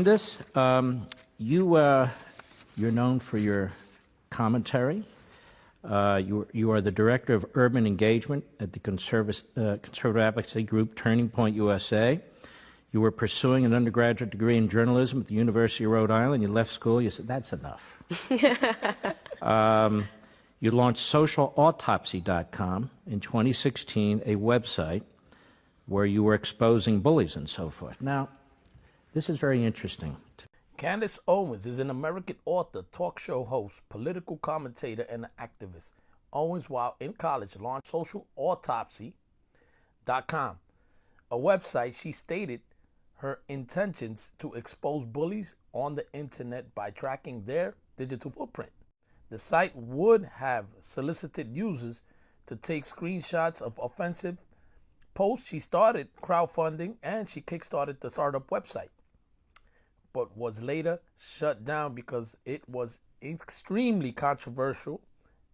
Candace, you're known for your commentary. You are the director of urban engagement at the conservative advocacy group Turning Point USA. You were pursuing an undergraduate degree in journalism at the University of Rhode Island. You left school. You said, that's enough. You launched socialautopsy.com in 2016, a website where you were exposing bullies and so forth. Now, this is very interesting. Candace Owens is an American author, talk show host, political commentator, and an activist. Owens, while in college, launched socialautopsy.com, a website she stated her intentions to expose bullies on the internet by tracking their digital footprint. The site would have solicited users to take screenshots of offensive posts. She started crowdfunding and she kickstarted the startup website, but was later shut down because it was extremely controversial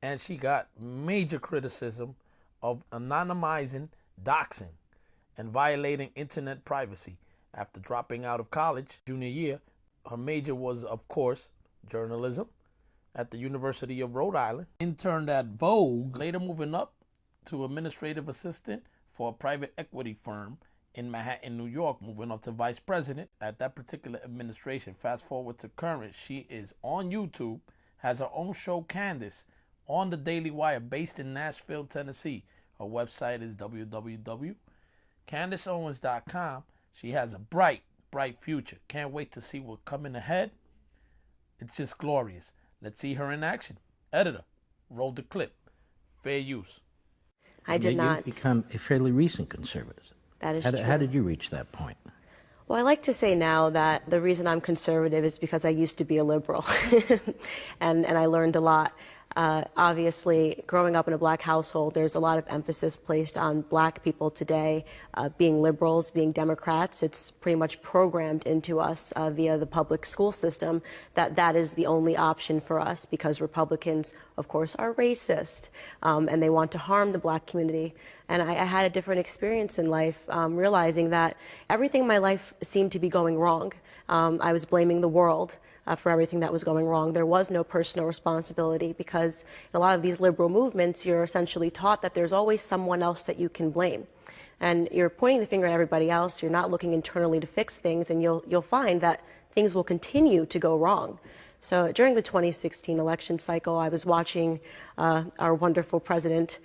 and she got major criticism of anonymizing, doxing, and violating internet privacy. After dropping out of college junior year, her major was, of course, journalism at the University of Rhode Island, interned at Vogue, later moving up to administrative assistant for a private equity firm in Manhattan, New York, moving up to vice president at that particular administration. Fast forward to current, she is on YouTube, has her own show, Candace, on the Daily Wire, based in Nashville, Tennessee. Her website is www.candaceowens.com. She has a bright, bright future. Can't wait to see what's coming ahead. It's just glorious. Let's see her in action. Editor, roll the clip. Fair use. I did not. You've become a fairly recent conservative. That is true. How did you reach that point? Well, I like to say now that the reason I'm conservative is because I used to be a liberal, and I learned a lot. Obviously, growing up in a black household, there's a lot of emphasis placed on black people today being liberals, being Democrats. It's pretty much programmed into us via the public school system that is the only option for us, because Republicans, of course, are racist and they want to harm the black community. And I had a different experience in life, realizing that everything in my life seemed to be going wrong. I was blaming the world for everything that was going wrong. There was no personal responsibility, because in a lot of these liberal movements, you're essentially taught that there's always someone else that you can blame. And you're pointing the finger at everybody else. You're not looking internally to fix things, and you'll find that things will continue to go wrong. So during the 2016 election cycle, I was watching our wonderful president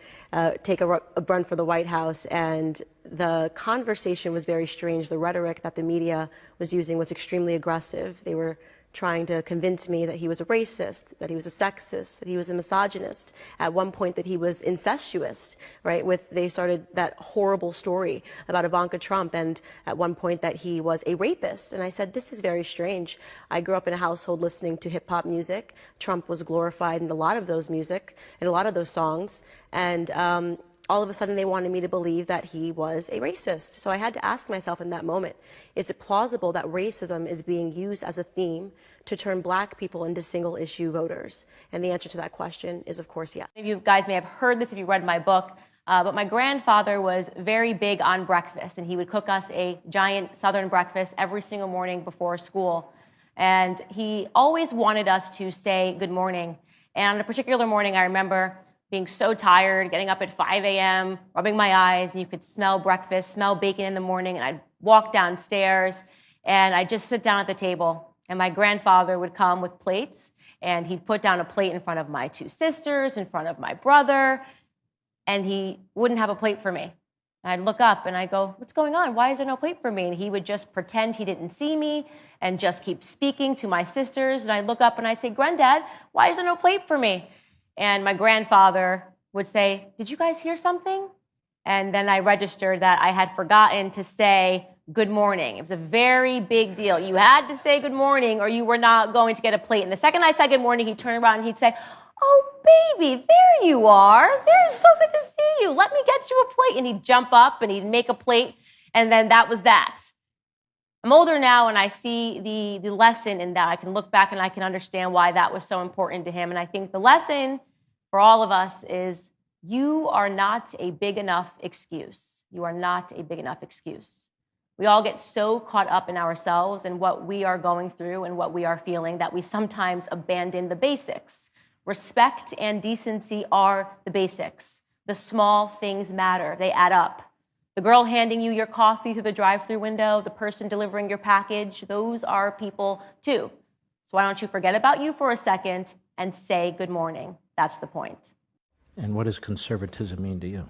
take a run for the White House, and the conversation was very strange. The rhetoric that the media was using was extremely aggressive. They were trying to convince me that he was a racist, that he was a sexist, that he was a misogynist, at one point that he was incestuous, right? They started that horrible story about Ivanka Trump, and at one point that he was a rapist. And I said, this is very strange. I grew up in a household listening to hip hop music. Trump was glorified in a lot of those music, and a lot of those songs. And all of a sudden they wanted me to believe that he was a racist. So I had to ask myself in that moment, is it plausible that racism is being used as a theme to turn black people into single issue voters? And the answer to that question is, of course, yes. You guys may have heard this if you read my book, but my grandfather was very big on breakfast, and he would cook us a giant Southern breakfast every single morning before school. And he always wanted us to say good morning. And on a particular morning, I remember being so tired, getting up at 5 a.m., rubbing my eyes, and you could smell breakfast, smell bacon in the morning, and I'd walk downstairs, and I'd just sit down at the table, and my grandfather would come with plates, and he'd put down a plate in front of my two sisters, in front of my brother, and he wouldn't have a plate for me. And I'd look up, and I'd go, what's going on? Why is there no plate for me? And he would just pretend he didn't see me and just keep speaking to my sisters, and I'd look up, and I'd say, Granddad, why is there no plate for me? And my grandfather would say, did you guys hear something? And then I registered that I had forgotten to say good morning. It was a very big deal. You had to say good morning or you were not going to get a plate. And the second I said good morning, he'd turn around and he'd say, oh, baby, there you are. It's so good to see you. Let me get you a plate. And he'd jump up and he'd make a plate. And then that was that. I'm older now, and I see the lesson in that. I can look back and I can understand why that was so important to him. And I think the lesson for all of us is you are not a big enough excuse. You are not a big enough excuse. We all get so caught up in ourselves and what we are going through and what we are feeling that we sometimes abandon the basics. Respect and decency are the basics. The small things matter. They add up. The girl handing you your coffee through the drive-through window, the person delivering your package, those are people too. So why don't you forget about you for a second and say good morning? That's the point. And what does conservatism mean to you?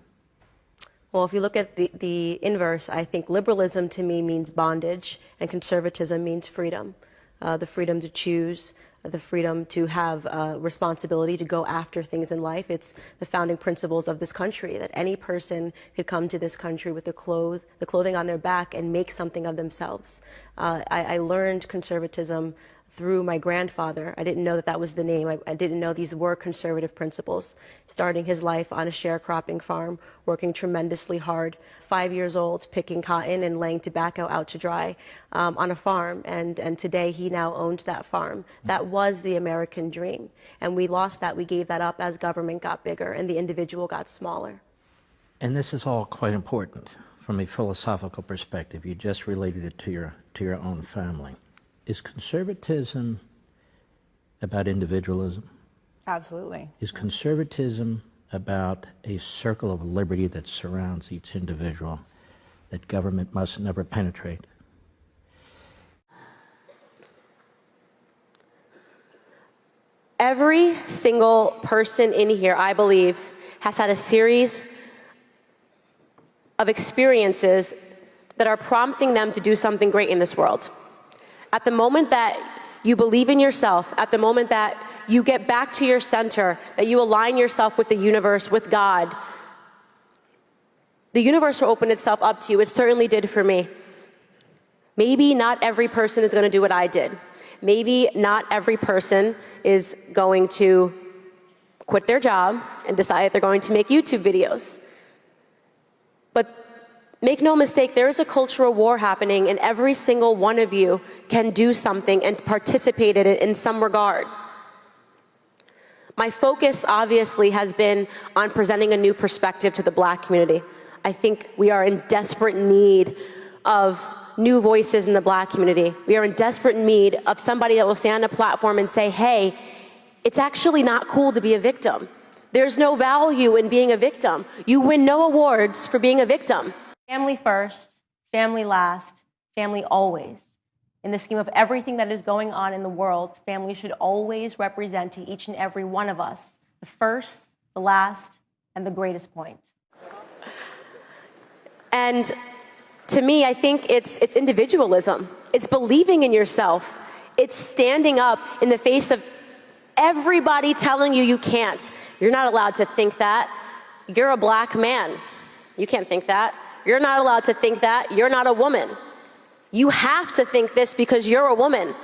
Well, if you look at the inverse, I think liberalism to me means bondage, and conservatism means freedom. The freedom to choose, the freedom to have responsibility to go after things in life. It's the founding principles of this country, that any person could come to this country with the clothing on their back and make something of themselves. I learned conservatism through my grandfather. I didn't know that that was the name. I didn't know these were conservative principles. Starting his life on a sharecropping farm, working tremendously hard, 5 years old, picking cotton and laying tobacco out to dry on a farm. And today he now owns that farm. That was the American dream. And we lost that. We gave that up as government got bigger and the individual got smaller. And this is all quite important from a philosophical perspective. You just related it to your own family. Is conservatism about individualism? Absolutely. Is conservatism about a circle of liberty that surrounds each individual that government must never penetrate? Every single person in here, I believe, has had a series of experiences that are prompting them to do something great in this world. At the moment that you believe in yourself, at the moment that you get back to your center, that you align yourself with the universe, with God, the universe will open itself up to you. It certainly did for me. Maybe not every person is going to do what I did. Maybe not every person is going to quit their job and decide they're going to make YouTube videos. But make no mistake, there is a cultural war happening, and every single one of you can do something and participate in it in some regard. My focus, obviously, has been on presenting a new perspective to the Black community. I think we are in desperate need of new voices in the Black community. We are in desperate need of somebody that will stand on a platform and say, hey, it's actually not cool to be a victim. There's no value in being a victim. You win no awards for being a victim. Family first, family last, family always. In the scheme of everything that is going on in the world, family should always represent to each and every one of us the first, the last, and the greatest point. And to me, I think it's individualism. It's believing in yourself. It's standing up in the face of everybody telling you you can't. You're not allowed to think that. You're a Black man. You can't think that. You're not allowed to think that. You're not a woman. You have to think this because you're a woman.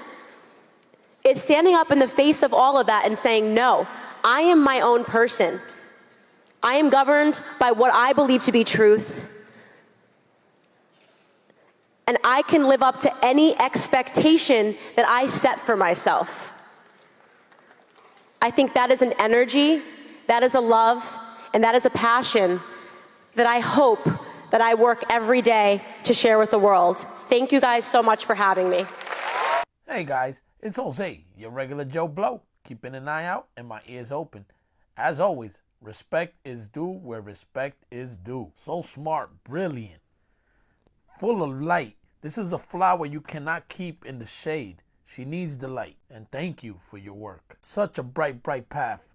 It's standing up in the face of all of that and saying, no, I am my own person. I am governed by what I believe to be truth. And I can live up to any expectation that I set for myself. I think that is an energy, that is a love, and that is a passion that I hope that I work every day to share with the world. Thank you guys so much for having me. Hey guys, it's Jose, your regular Joe Blow, keeping an eye out and my ears open. As always, respect is due where respect is due. So smart, brilliant, full of light. This is a flower you cannot keep in the shade. She needs the light, and thank you for your work. Such a bright, bright path,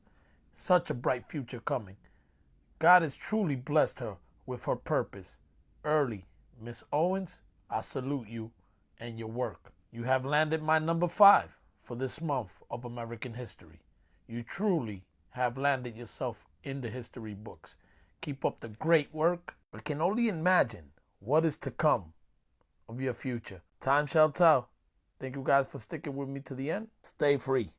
such a bright future coming. God has truly blessed her with her purpose. Early, Miss Owens, I salute you and your work. You have landed my number 5 for this month of American history. You truly have landed yourself in the history books. Keep up the great work. I can only imagine what is to come of your future. Time shall tell. Thank you guys for sticking with me to the end. Stay free.